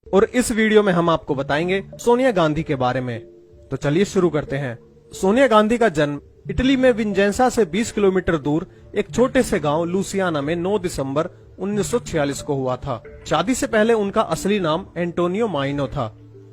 और इस वीडियो में हम आपको बताएंगे सोनिया गांधी के बारे में। तो चलिए शुरू करते हैं। सोनिया गांधी का जन्म इटली में विंजेंसा से 20 किलोमीटर दूर एक छोटे से गांव लुसियाना में 9 दिसंबर 1946 को हुआ था। शादी से पहले उनका असली नाम एंटोनियो माइनो था।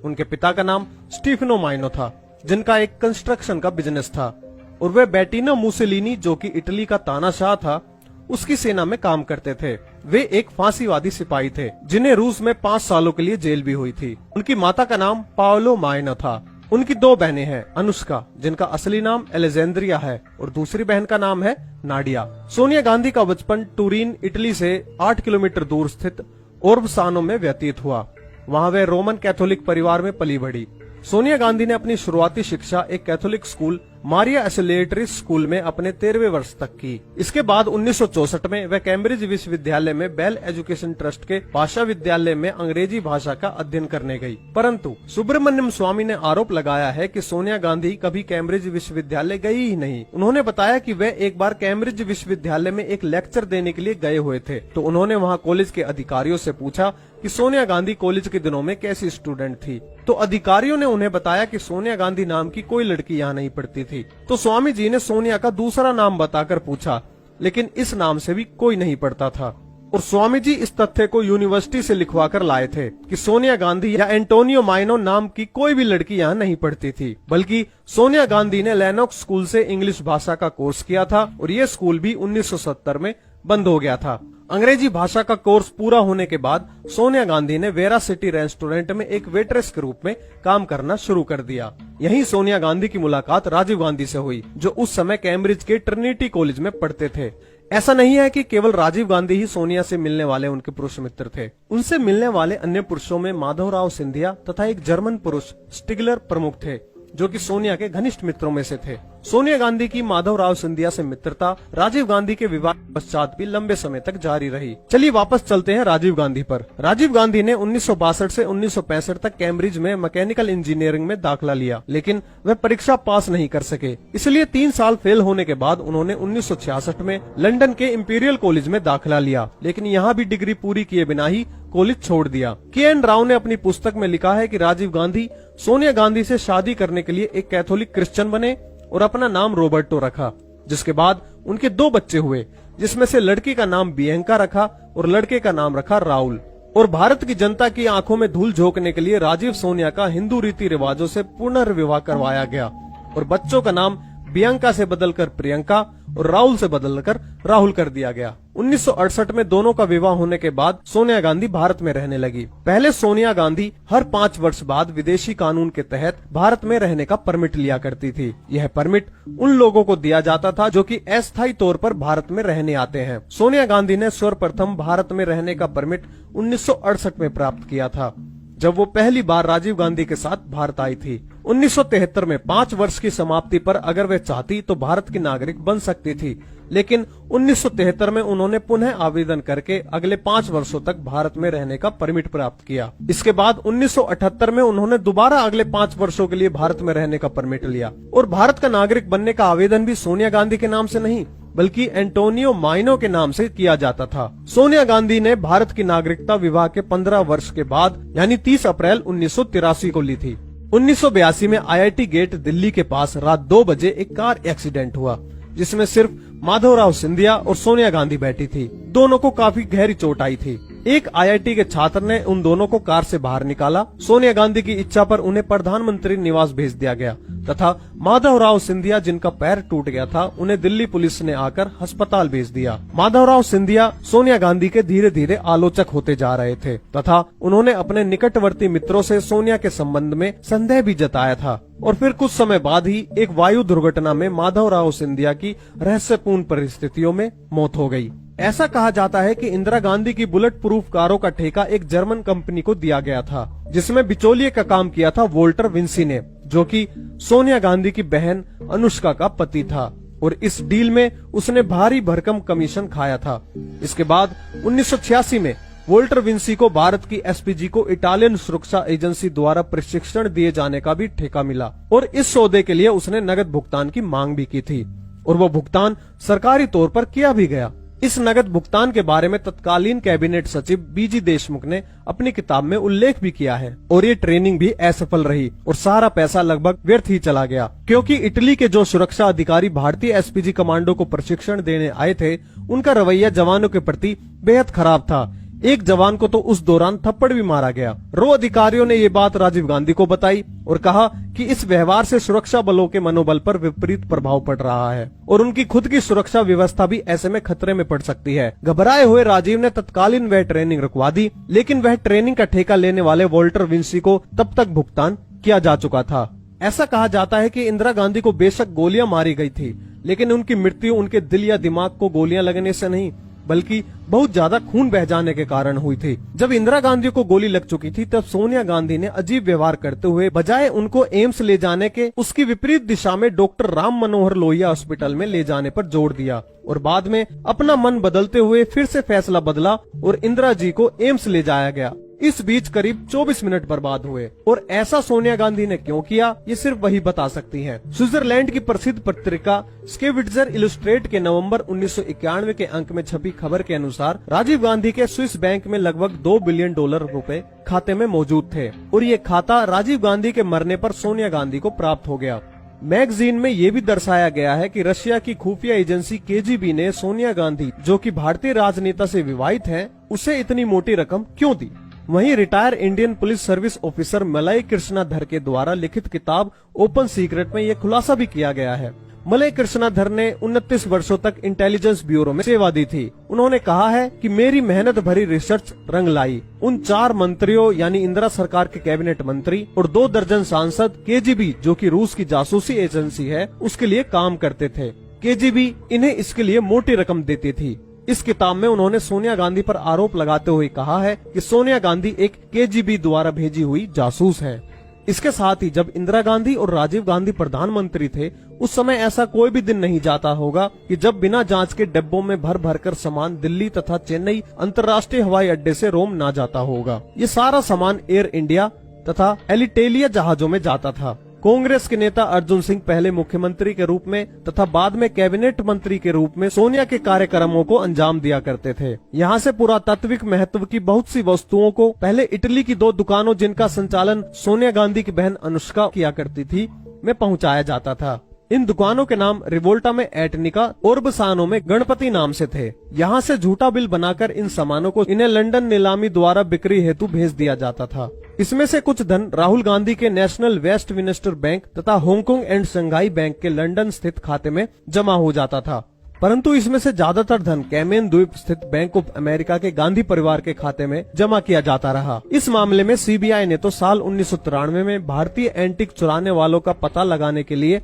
उनके पिता का नाम स्टीफनो माइनो था, जिनका एक कंस्ट्रक्शन का बिजनेस था, और वे बेटिनो मुसेलिनी, जो कि इटली का तानाशाह था, उसकी सेना में काम करते थे। वे एक फांसीवादी सिपाही थे, जिन्हें रूस में 5 सालों के लिए जेल भी हुई थी। उनकी माता का नाम पाओलो माइनो था। उनकी 2 बहनें हैं, अनुष्का, जिनका असली नाम एलेजेंड्रिया है, और दूसरी बहन का नाम है नाडिया। सोनिया गांधी का बचपन टूरिन, इटली से 8 किलोमीटर दूर स्थित ओर्बसानो में व्यतीत हुआ। वहाँ वे रोमन कैथोलिक परिवार में पली बढ़ी। सोनिया गांधी ने अपनी शुरुआती शिक्षा एक कैथोलिक स्कूल मारिया एसोलिएटरी स्कूल में अपने 13वें वर्ष तक की। इसके बाद 1964 में वह कैम्ब्रिज विश्वविद्यालय में बेल एजुकेशन ट्रस्ट के भाषा विद्यालय में अंग्रेजी भाषा का अध्ययन करने गई। परंतु सुब्रमण्यम स्वामी ने आरोप लगाया है कि सोनिया गांधी कभी कैम्ब्रिज विश्वविद्यालय गई ही नहीं। उन्होंने बताया कि वे एक बार कैम्ब्रिज विश्वविद्यालय में एक लेक्चर देने के लिए गए हुए थे, तो उन्होंने वहाँ कॉलेज के अधिकारियों से पूछा कि सोनिया गांधी कॉलेज के दिनों में कैसी स्टूडेंट थी। तो अधिकारियों ने उन्हें बताया कि सोनिया गांधी नाम की कोई लड़की यहाँ नहीं पढ़ती थी। तो स्वामी जी ने सोनिया का दूसरा नाम बताकर पूछा, लेकिन इस नाम से भी कोई नहीं पढ़ता था। और स्वामी जी इस तथ्य को यूनिवर्सिटी से लिखवा कर लाए थे कि सोनिया गांधी या एंटोनियो माइनो नाम की कोई भी लड़की यहाँ नहीं पढ़ती थी, बल्कि सोनिया गांधी ने लेनॉक्स स्कूल से इंग्लिश भाषा का कोर्स किया था, और ये स्कूल भी 1970 में बंद हो गया था। अंग्रेजी भाषा का कोर्स पूरा होने के बाद सोनिया गांधी ने वेरा सिटी रेस्टोरेंट में एक वेट्रेस के रूप में काम करना शुरू कर दिया। यहीं सोनिया गांधी की मुलाकात राजीव गांधी से हुई, जो उस समय कैम्ब्रिज के ट्रिनिटी कॉलेज में पढ़ते थे। ऐसा नहीं है कि केवल राजीव गांधी ही सोनिया से मिलने वाले उनके पुरुष मित्र थे। उनसे मिलने वाले अन्य पुरुषों में माधवराव सिंधिया तथा एक जर्मन पुरुष स्टिगलर प्रमुख थे, जो कि सोनिया के घनिष्ठ मित्रों में से थे। सोनिया गांधी की माधवराव सिंधिया से मित्रता राजीव गांधी के विवाह पश्चात भी लंबे समय तक जारी रही। चलिए वापस चलते हैं राजीव गांधी पर। राजीव गांधी ने 1962 से 1965 तक कैम्ब्रिज में मैकेनिकल इंजीनियरिंग में दाखिला लिया, लेकिन वह परीक्षा पास नहीं कर सके। इसलिए 3 साल फेल होने के बाद उन्होंने 1966 में लंदन के इंपीरियल कॉलेज में दाखिला लिया, लेकिन यहाँ भी डिग्री पूरी किए बिना ही कॉलेज छोड़ दिया। के.एन. राव ने अपनी पुस्तक में लिखा है कि राजीव गांधी सोनिया गांधी से शादी करने के लिए एक कैथोलिक क्रिश्चियन बने और अपना नाम रॉबर्टो रखा, जिसके बाद उनके 2 बच्चे हुए, जिसमें से लड़की का नाम बियंका रखा और लड़के का नाम रखा राहुल। और भारत की जनता की आंखों में धूल झोंकने के लिए राजीव सोनिया का हिंदू रीति रिवाजों से पुनर्विवाह करवाया गया, और बच्चों का नाम बियंका से बदलकर प्रियंका और राहुल से बदलकर राहुल कर दिया गया। 1968 में दोनों का विवाह होने के बाद सोनिया गांधी भारत में रहने लगी। पहले सोनिया गांधी हर 5 वर्ष बाद विदेशी कानून के तहत भारत में रहने का परमिट लिया करती थी। यह परमिट उन लोगों को दिया जाता था जो कि अस्थायी तौर पर भारत में रहने आते हैं। सोनिया गांधी ने सर्वप्रथम भारत में रहने का परमिट 1968 में प्राप्त किया था, जब वो पहली बार राजीव गांधी के साथ भारत आई थी। 1973 में 5 वर्ष की समाप्ति पर अगर वे चाहती तो भारत की नागरिक बन सकती थी, लेकिन 1973 में उन्होंने पुनः आवेदन करके अगले 5 वर्षों तक भारत में रहने का परमिट प्राप्त किया। इसके बाद 1978 में उन्होंने दोबारा अगले 5 वर्षों के लिए भारत में रहने का परमिट लिया, और भारत का नागरिक बनने का आवेदन भी सोनिया गांधी के नाम से नहीं, बल्कि एंटोनियो माइनो के नाम से किया जाता था। सोनिया गांधी ने भारत की नागरिकता विवाह के 15 वर्ष के बाद यानी 30 अप्रैल 1983 को ली थी। 1982 में IIT गेट दिल्ली के पास रात 2 बजे एक कार एक्सीडेंट हुआ, जिसमें सिर्फ माधवराव सिंधिया और सोनिया गांधी बैठी थी। दोनों को काफी गहरी चोट आई थी। एक IIT के छात्र ने उन दोनों को कार से बाहर निकाला। सोनिया गांधी की इच्छा पर उन्हें प्रधानमंत्री निवास भेज दिया गया तथा माधवराव सिंधिया, जिनका पैर टूट गया था, उन्हें दिल्ली पुलिस ने आकर अस्पताल भेज दिया। माधवराव सिंधिया सोनिया गांधी के धीरे धीरे आलोचक होते जा रहे थे तथा उन्होंने अपने निकटवर्ती मित्रों से सोनिया के संबंध में संदेह भी जताया था। और फिर कुछ समय बाद ही एक वायु दुर्घटना में माधवराव सिंधिया की रहस्यपूर्ण परिस्थितियों में मौत हो गई। ऐसा कहा जाता है कि इंदिरा गांधी की बुलेट प्रूफ कारों का ठेका एक जर्मन कंपनी को दिया गया था, जिसमें बिचौलिए का काम किया था वोल्टर विंसी ने, जो कि सोनिया गांधी की बहन अनुष्का का पति था, और इस डील में उसने भारी भरकम कमीशन खाया था। इसके बाद 1986 में वोल्टर विंसी को भारत की एसपीजी को इटालियन सुरक्षा एजेंसी द्वारा प्रशिक्षण दिए जाने का भी ठेका मिला, और इस सौदे के लिए उसने नगद भुगतान की मांग भी की थी, और वो भुगतान सरकारी तौर पर किया भी गया। इस नगद भुगतान के बारे में तत्कालीन कैबिनेट सचिव बीजी देशमुख ने अपनी किताब में उल्लेख भी किया है। और ये ट्रेनिंग भी असफल रही और सारा पैसा लगभग व्यर्थ ही चला गया, क्योंकि इटली के जो सुरक्षा अधिकारी भारतीय एसपीजी कमांडो को प्रशिक्षण देने आए थे, उनका रवैया जवानों के प्रति बेहद खराब था। एक जवान को तो उस दौरान थप्पड़ भी मारा गया। रो अधिकारियों ने ये बात राजीव गांधी को बताई और कहा कि इस व्यवहार से सुरक्षा बलों के मनोबल पर विपरीत प्रभाव पड़ रहा है और उनकी खुद की सुरक्षा व्यवस्था भी ऐसे में खतरे में पड़ सकती है। घबराए हुए राजीव ने तत्कालीन वह ट्रेनिंग रुकवा दी, लेकिन वह ट्रेनिंग का ठेका लेने वाले वॉल्टर विंसी को तब तक भुगतान किया जा चुका था। ऐसा कहा जाता है कि इंदिरा गांधी को बेशक गोलियां मारी गई थी, लेकिन उनकी मृत्यु उनके दिल या दिमाग को गोलियां लगने से नहीं, बल्कि बहुत ज्यादा खून बह जाने के कारण हुई थी। जब इंदिरा गांधी को गोली लग चुकी थी, तब सोनिया गांधी ने अजीब व्यवहार करते हुए बजाय उनको एम्स ले जाने के, उसकी विपरीत दिशा में डॉक्टर राम मनोहर लोहिया हॉस्पिटल में ले जाने पर जोर दिया और बाद में अपना मन बदलते हुए फिर से फैसला बदला और इंदिरा जी को एम्स ले जाया गया। इस बीच करीब 24 मिनट बर्बाद हुए और ऐसा सोनिया गांधी ने क्यों किया, ये सिर्फ वही बता सकती हैं। स्विट्जरलैंड की प्रसिद्ध पत्रिका स्केविट्जर इलस्ट्रेट के नवंबर 1991 के अंक में छपी खबर के अनुसार राजीव गांधी के स्विस बैंक में लगभग $2 बिलियन रुपए खाते में मौजूद थे और ये खाता राजीव गांधी के मरने पर सोनिया गांधी को प्राप्त हो गया। मैगजीन में ये भी दर्शाया गया है कि रशिया की खुफिया एजेंसी केजीबी ने सोनिया गांधी, जो कि भारतीय राजनेता से विवाहित हैं, उसे इतनी मोटी रकम क्यों दी। वहीं retire Indian police service officer Malay Krishnadhar के द्वारा लिखित किताब ओपन सीक्रेट में यह खुलासा भी किया गया है। मलय कृष्णाधर ने 29 वर्षों तक इंटेलिजेंस ब्यूरो में सेवा दी थी। उन्होंने कहा है कि मेरी मेहनत भरी रिसर्च रंग लाई। उन 4 मंत्रियों यानी इंदिरा सरकार के कैबिनेट मंत्री और 2 दर्जन सांसद केजीबी, जो कि रूस की जासूसी एजेंसी है, उसके लिए काम करते थे। केजीबी इन्हें इसके लिए मोटी रकम देती थी। इस किताब में उन्होंने सोनिया गांधी पर आरोप लगाते हुए कहा है कि सोनिया गांधी एक केजीबी द्वारा भेजी हुई जासूस है। इसके साथ ही जब इंदिरा गांधी और राजीव गांधी प्रधानमंत्री थे, उस समय ऐसा कोई भी दिन नहीं जाता होगा कि जब बिना जांच के डिब्बों में भर भर कर सामान दिल्ली तथा चेन्नई अंतर्राष्ट्रीय हवाई अड्डे से रोम ना जाता होगा। ये सारा सामान एयर इंडिया तथा एलिटेलिया जहाजों में जाता था। कांग्रेस के नेता अर्जुन सिंह पहले मुख्यमंत्री के रूप में तथा बाद में कैबिनेट मंत्री के रूप में सोनिया के कार्यक्रमों को अंजाम दिया करते थे। यहाँ से पुरातात्विक महत्व की बहुत सी वस्तुओं को पहले इटली की 2 दुकानों, जिनका संचालन सोनिया गांधी की बहन अनुष्का किया करती थी, में पहुँचाया जाता था। इन दुकानों के नाम रिवोल्टा में एटनिका और बसानो में गणपति नाम से थे। यहाँ से झूठा बिल बनाकर इन सामानों को इन्हें लंदन नीलामी द्वारा बिक्री हेतु भेज दिया जाता था। इसमें से कुछ धन राहुल गांधी के नेशनल वेस्टमिनिस्टर बैंक तथा हांगकांग एंड शंघाई बैंक के लंदन स्थित खाते में जमा हो जाता था, परंतु इसमें से ज्यादातर धन कैमेन द्वीप स्थित बैंक ऑफ अमेरिका के गांधी परिवार के खाते में जमा किया जाता रहा। इस मामले में सीबीआई ने तो साल 1993 में भारतीय एंटीक चुराने वालों का पता लगाने के लिए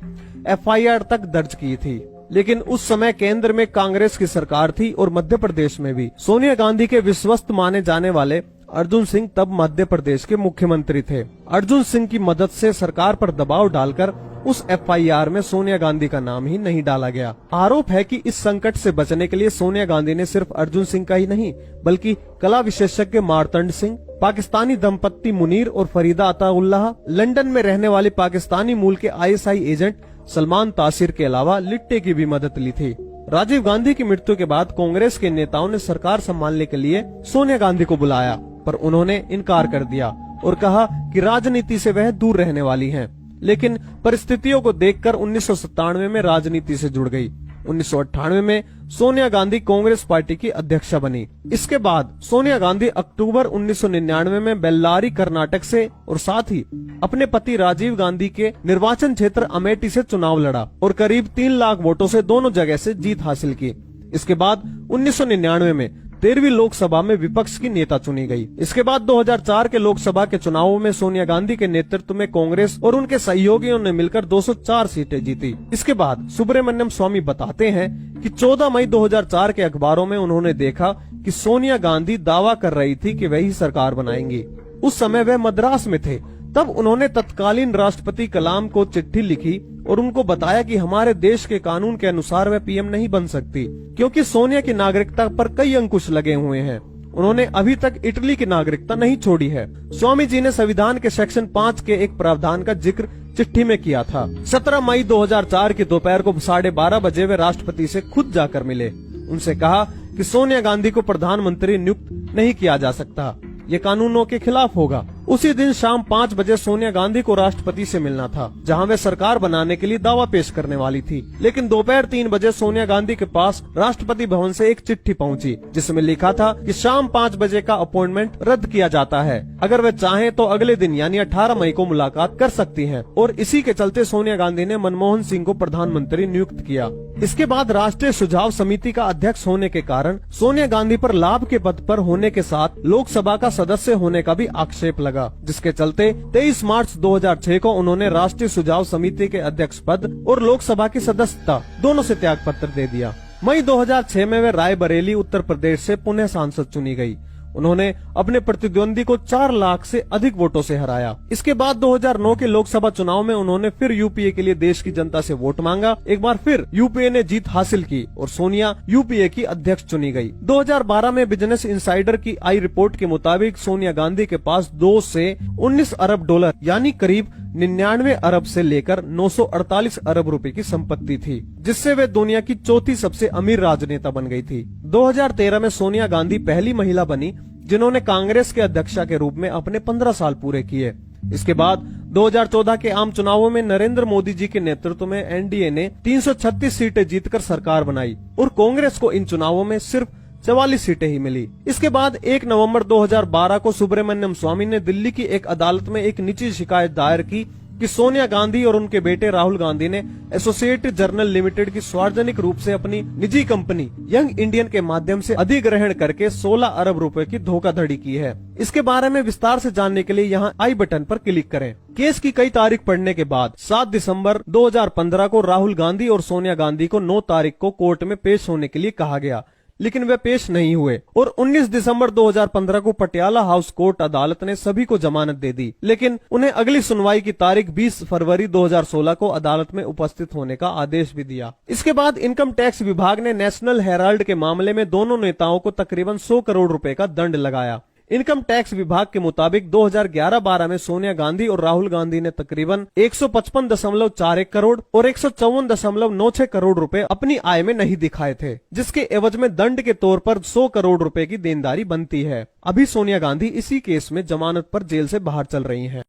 एफआईआर तक दर्ज की थी, लेकिन उस समय केंद्र में कांग्रेस की सरकार थी और मध्य प्रदेश में भी। सोनिया गांधी के विश्वस्त माने जाने वाले अर्जुन सिंह तब मध्य प्रदेश के मुख्यमंत्री थे। अर्जुन सिंह की मदद से सरकार पर दबाव डालकर उस एफआईआर में सोनिया गांधी का नाम ही नहीं डाला गया। आरोप है कि इस संकट से बचने के लिए सोनिया गांधी ने सिर्फ अर्जुन सिंह का ही नहीं, बल्कि कला विशेषज्ञ मार्तंड सिंह, पाकिस्तानी दंपत्ति मुनीर और फरीदा अताउल्लाह, लंदन में रहने वाले पाकिस्तानी मूल के आईएसआई एजेंट सलमान तासिर के अलावा लिट्टे की भी मदद ली थी। राजीव गांधी की मृत्यु के बाद कांग्रेस के नेताओं ने सरकार संभालने के लिए सोनिया गांधी को बुलाया, पर उन्होंने इनकार कर दिया और कहा कि राजनीति से वह दूर रहने वाली हैं। लेकिन परिस्थितियों को देखकर 1997 में राजनीति से जुड़ गई। 1998 में सोनिया गांधी कांग्रेस पार्टी की अध्यक्षा बनी। इसके बाद सोनिया गांधी अक्टूबर 1999 में बेल्लारी कर्नाटक से और साथ ही अपने पति राजीव गांधी के निर्वाचन क्षेत्र अमेठी से चुनाव लड़ा और करीब 3 लाख वोटों से दोनों जगह से जीत हासिल की। इसके बाद 1999 में 13वीं लोकसभा में विपक्ष की नेता चुनी गई। इसके बाद 2004 के लोकसभा के चुनावों में सोनिया गांधी के नेतृत्व में कांग्रेस और उनके सहयोगियों ने मिलकर 204 सीटें जीती। इसके बाद सुब्रमण्यम स्वामी बताते हैं कि 14 मई 2004 के अखबारों में उन्होंने देखा कि सोनिया गांधी दावा कर रही थी कि वही सरकार बनाएंगी। उस समय वह मद्रास में थे। तब उन्होंने तत्कालीन राष्ट्रपति कलाम को चिट्ठी लिखी और उनको बताया कि हमारे देश के कानून के अनुसार वह पीएम नहीं बन सकती, क्योंकि सोनिया की नागरिकता पर कई अंकुश लगे हुए हैं। उन्होंने अभी तक इटली की नागरिकता नहीं छोड़ी है। स्वामी जी ने संविधान के सेक्शन 5 के एक प्रावधान का जिक्र चिट्ठी में किया था। 17 मई 2004 की दोपहर को 12:30 बजे वे राष्ट्रपति से खुद जाकर मिले। उनसे कहा कि सोनिया गांधी को प्रधानमंत्री नियुक्त नहीं किया जा सकता, ये कानूनों के खिलाफ होगा। उसी दिन शाम 5 बजे सोनिया गांधी को राष्ट्रपति से मिलना था, जहां वे सरकार बनाने के लिए दावा पेश करने वाली थी। लेकिन दोपहर 3 बजे सोनिया गांधी के पास राष्ट्रपति भवन से एक चिट्ठी पहुंची, जिसमें लिखा था कि शाम 5 बजे का अपॉइंटमेंट रद्द किया जाता है। अगर वे चाहें तो अगले दिन यानी 18 मई को मुलाकात कर सकती हैं। और इसी के चलते सोनिया गांधी ने मनमोहन सिंह को प्रधानमंत्री नियुक्त किया। इसके बाद राष्ट्रीय सुझाव समिति का अध्यक्ष होने के कारण सोनिया गांधी पर लाभ के पद पर होने के साथ लोकसभा का सदस्य होने का भी आक्षेप लगा, जिसके चलते 23 मार्च 2006 को उन्होंने राष्ट्रीय सुझाव समिति के अध्यक्ष पद और लोकसभा की सदस्यता दोनों से त्याग पत्र दे दिया। मई 2006 में वे रायबरेली उत्तर प्रदेश से पुनः सांसद चुनी गयी। उन्होंने अपने प्रतिद्वंदी को 4 लाख से अधिक वोटों से हराया। इसके बाद 2009 के लोकसभा चुनाव में उन्होंने फिर यूपीए के लिए देश की जनता से वोट मांगा। एक बार फिर यूपीए ने जीत हासिल की और सोनिया यूपीए की अध्यक्ष चुनी गई। 2012 में बिजनेस इनसाइडर की आई रिपोर्ट के मुताबिक सोनिया गांधी के पास 2 से 19 अरब डॉलर यानी करीब 99 अरब से लेकर 948 अरब रुपए की संपत्ति थी, जिससे वे दुनिया की चौथी सबसे अमीर राजनेता बन गई थी। 2013 में सोनिया गांधी पहली महिला बनी जिन्होंने कांग्रेस के अध्यक्षा के रूप में अपने 15 साल पूरे किए। इसके बाद 2014 के आम चुनावों में नरेंद्र मोदी जी के नेतृत्व में एनडीए ने 336 सीटें जीतकर सरकार बनाई और कांग्रेस को इन चुनावों में सिर्फ 44 सीटें ही मिली। इसके बाद 1 नवंबर 2012 को सुब्रमण्यम स्वामी ने दिल्ली की एक अदालत में एक निजी शिकायत दायर की कि सोनिया गांधी और उनके बेटे राहुल गांधी ने एसोसिएटेड जर्नल लिमिटेड की सार्वजनिक रूप से अपनी निजी कंपनी यंग इंडियन के माध्यम से अधिग्रहण करके 16 अरब रुपए की धोखाधड़ी की है। इसके बारे में विस्तार से जानने के लिए यहाँ आई बटन पर क्लिक करें। केस की कई तारीख पढ़ने के बाद 7 दिसंबर 2015 को राहुल गांधी और सोनिया गांधी को 9 तारीख को कोर्ट में पेश होने के लिए कहा गया, लेकिन वे पेश नहीं हुए और 19 दिसंबर 2015 को पटियाला हाउस कोर्ट अदालत ने सभी को जमानत दे दी, लेकिन उन्हें अगली सुनवाई की तारीख 20 फरवरी 2016 को अदालत में उपस्थित होने का आदेश भी दिया। इसके बाद इनकम टैक्स विभाग ने नेशनल हेराल्ड के मामले में दोनों नेताओं को तकरीबन 100 करोड़ रुपए का दंड लगाया। इनकम टैक्स विभाग के मुताबिक 2011-12 में सोनिया गांधी और राहुल गांधी ने तकरीबन 155.41 करोड़ और 154.96 करोड़ रुपए अपनी आय में नहीं दिखाए थे, जिसके एवज में दंड के तौर पर 100 करोड़ रुपए की देनदारी बनती है। अभी सोनिया गांधी इसी केस में जमानत पर जेल से बाहर चल रही हैं।